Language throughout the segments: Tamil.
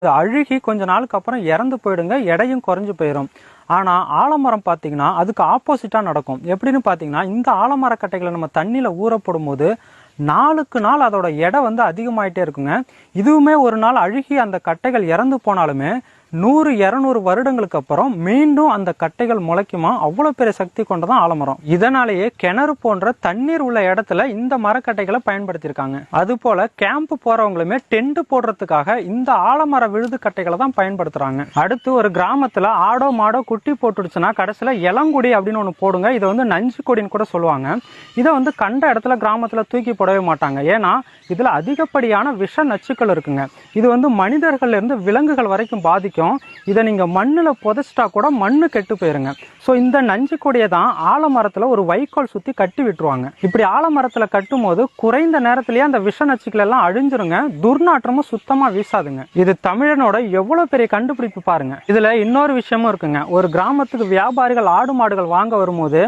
அழுகி கொஞ்ச நாளுக்கு அப்புறம் இறந்து போயிடுங்க, எடையும் குறைஞ்சு போயிடும். ஆனால் ஆலமரம் பார்த்தீங்கன்னா அதுக்கு ஆப்போசிட்டாக நடக்கும். எப்படின்னு பார்த்தீங்கன்னா, இந்த ஆலமரக்கட்டைகளை நம்ம தண்ணியில் ஊறப்படும் போது நாளுக்கு நாள் அதோட எடை அதிகமாயிட்டே இருக்குங்க. இதுவுமே ஒரு நாள் அழுகி அந்த கட்டைகள் இறந்து போனாலுமே 100-200 வருடங்களுக்கு அப்புறம் மீண்டும் அந்த கட்டைகள் முளைக்குமா. அவ்வளோ பெரிய சக்தி கொண்டதான் ஆலமரம். இதனாலேயே கிணறு போன்ற தண்ணீர் உள்ள இடத்துல இந்த மரக்கட்டைகளை பயன்படுத்தியிருக்காங்க. அது போல கேம்ப் போறவங்களுமே டென்ட் போடுறதுக்காக இந்த ஆலமர விழுது கட்டைகளை தான் பயன்படுத்துறாங்க. அடுத்து ஒரு கிராமத்துல ஆடோ மாடோ குட்டி போட்டுடுச்சுன்னா கடைசியில இளங்குடி அப்படின்னு ஒன்று போடுங்க. இதை நஞ்சு கொடின்னு கூட சொல்லுவாங்க. இதை கண்ட இடத்துல கிராமத்துல தூக்கி போடவே மாட்டாங்க. ஏன்னா இதுல அதிகப்படியான விஷ நச்சுக்கள் இருக்குங்க. இது மனிதர்கள்ல இருந்து விலங்குகள் வரைக்கும் பாதிக்கும். இதை நீங்க மண்ணுல புதைச்சிட்டா கூட மண்ணு கெட்டு போயிருங்க. ஸோ இந்த நஞ்சு கொடியை தான் ஆலமரத்துல ஒரு வைக்கோல் சுத்தி கட்டி விட்டுருவாங்க. இப்படி ஆலமரத்துல கட்டும் போது குறைந்த நேரத்திலேயே அந்த விஷ நச்சுக்கள் எல்லாம் அழிஞ்சிருங்க. துர்நாற்றமும் சுத்தமா வீசாதுங்க. இது தமிழனோட எவ்வளவு பெரிய கண்டுபிடிப்பு பாருங்க. இதுல இன்னொரு விஷயமும் இருக்குங்க. ஒரு கிராமத்துக்கு வியாபாரிகள் ஆடு மாடுகள் வாங்க வரும்போது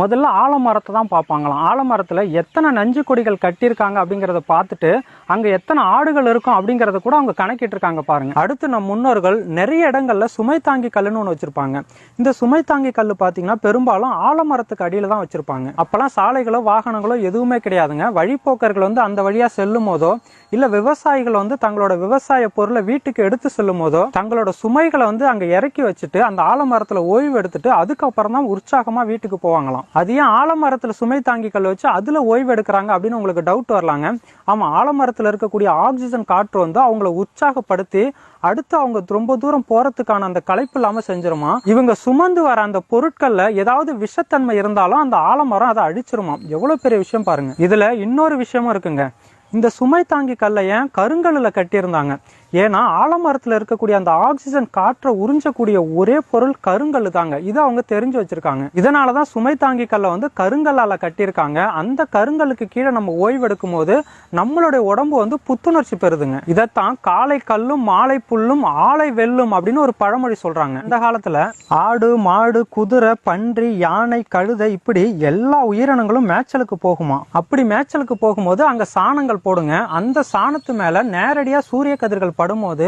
முதல்ல ஆலமரத்தை தான் பார்ப்பாங்களாம். ஆலமரத்தில் எத்தனை நஞ்சு கொடிகள் கட்டியிருக்காங்க அப்படிங்கிறத பார்த்துட்டு அங்கே எத்தனை ஆடுகள் இருக்கும் அப்படிங்கிறத கூட அவங்க கணக்கிட்டு இருக்காங்க பாருங்க. அடுத்து நம் முன்னோர்கள் நிறைய இடங்கள்ல சுமை தாங்கி கல்லுன்னு ஒன்று வச்சிருப்பாங்க. இந்த சுமை தாங்கி கல் பார்த்தீங்கன்னா பெரும்பாலும் ஆலமரத்துக்கு அடியில தான் வச்சிருப்பாங்க. அப்பெல்லாம் சாலைகளோ வாகனங்களோ எதுவுமே கிடையாதுங்க. வழிப்போக்கர்கள் அந்த வழியா செல்லும் போதோ இல்ல விவசாயிகள் தங்களோட விவசாய பொருளை வீட்டுக்கு எடுத்து செல்லும் போதோ தங்களோட சுமைகளை அங்க இறக்கி வச்சுட்டு அந்த ஆலமரத்துல ஓய்வு எடுத்துட்டு அதுக்கப்புறம் தான் உற்சாகமா வீட்டுக்கு போவாங்களாம். அது ஏன் ஆலமரத்துல சுமை தாங்கி கல் வச்சு அதுல ஓய்வு எடுக்கிறாங்க அப்படின்னு உங்களுக்கு டவுட் வரலாங்க. ஆமா, ஆலமரத்துல இருக்கக்கூடிய ஆக்சிஜன் காற்று அவங்களை உற்சாகப்படுத்தி அடுத்து அவங்க ரொம்ப தூரம் போறதுக்கான அந்த களைப்பு இல்லாம செஞ்சிருமா. இவங்க சுமந்து வர அந்த பொருட்கள்ல ஏதாவது விஷத்தன்மை இருந்தாலும் அந்த ஆலமரம் அதை அழிச்சிருமா. எவ்வளவு பெரிய விஷயம் பாருங்க. இதுல இன்னொரு விஷயமும் இருக்குங்க. இந்த சுமை தாங்கி கல்லை ஏன் கருங்கல்ல கட்டியிருந்தாங்க? ஏன்னா ஆலமரத்துல இருக்கக்கூடிய அந்த ஆக்சிஜன் காற்றை உறிஞ்சக்கூடிய ஒரே பொருள் கருங்கல் தாங்க. இதை அவங்க தெரிஞ்சு வச்சிருக்காங்க. இதனாலதான் சுமை தாங்கி கல்லை கருங்கல்லால கட்டியிருக்காங்க. அந்த கருங்கலுக்கு கீழே நம்ம ஓய்வெடுக்கும் போது நம்மளுடைய உடம்பு புத்துணர்ச்சி பெறுதுங்க. இதைத்தான் காலை கல்லும் மாலை புல்லும் ஆலை வெல்லும் அப்படின்னு ஒரு பழமொழி சொல்றாங்க. இந்த காலத்துல ஆடு மாடு குதிரை பன்றி யானை கழுதை இப்படி எல்லா உயிரினங்களும் மேய்ச்சலுக்கு போகுமா. அப்படி மேய்ச்சலுக்கு போகும்போது அங்க சாணங்கள் போடுங்க. அந்த சாணத்து மேல நேரடியா சூரிய கதிர்கள் படும்போது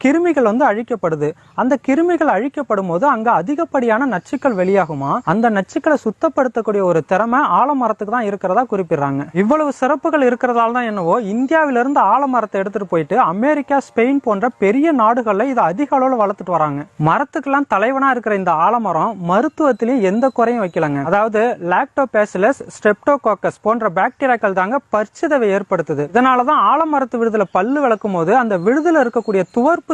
கிருமிகள் அழிக்கப்படுது. அந்த கிருமிகள் அழிக்கப்படும் போது அங்க அதிகப்படியான நச்சுக்கள் வெளியாகுமா. அந்த நச்சுக்களை சுத்தப்படுத்தக்கூடிய ஒரு திறமை ஆலமரத்துக்கு தான் இருக்கிறதா குறிப்பிடுறாங்க. இவ்வளவு சிறப்புகள் இருக்கிறதால தான் என்னவோ இந்தியாவிலிருந்து ஆலமரத்தை எடுத்துட்டு போயிட்டு அமெரிக்கா ஸ்பெயின் போன்ற பெரிய நாடுகள்ல இதை அதிக அளவில் வளர்த்துட்டு வராங்க. மரத்துக்கெல்லாம் தலைவனா இருக்கிற இந்த ஆலமரம் மருத்துவத்திலையும் எந்த குறையும் வைக்கலங்க. அதாவது லாக்டோபேசிலஸ் ஸ்ட்ரெப்டோகாக்கஸ் போன்ற பாக்டீரியாக்கள் தாங்க பற்சிதவை ஏற்படுத்துது. இதனாலதான் ஆலமரத்து விடுதலை பல்லு விளக்கும் போது அந்த விடுதலை இருக்கக்கூடிய துவர்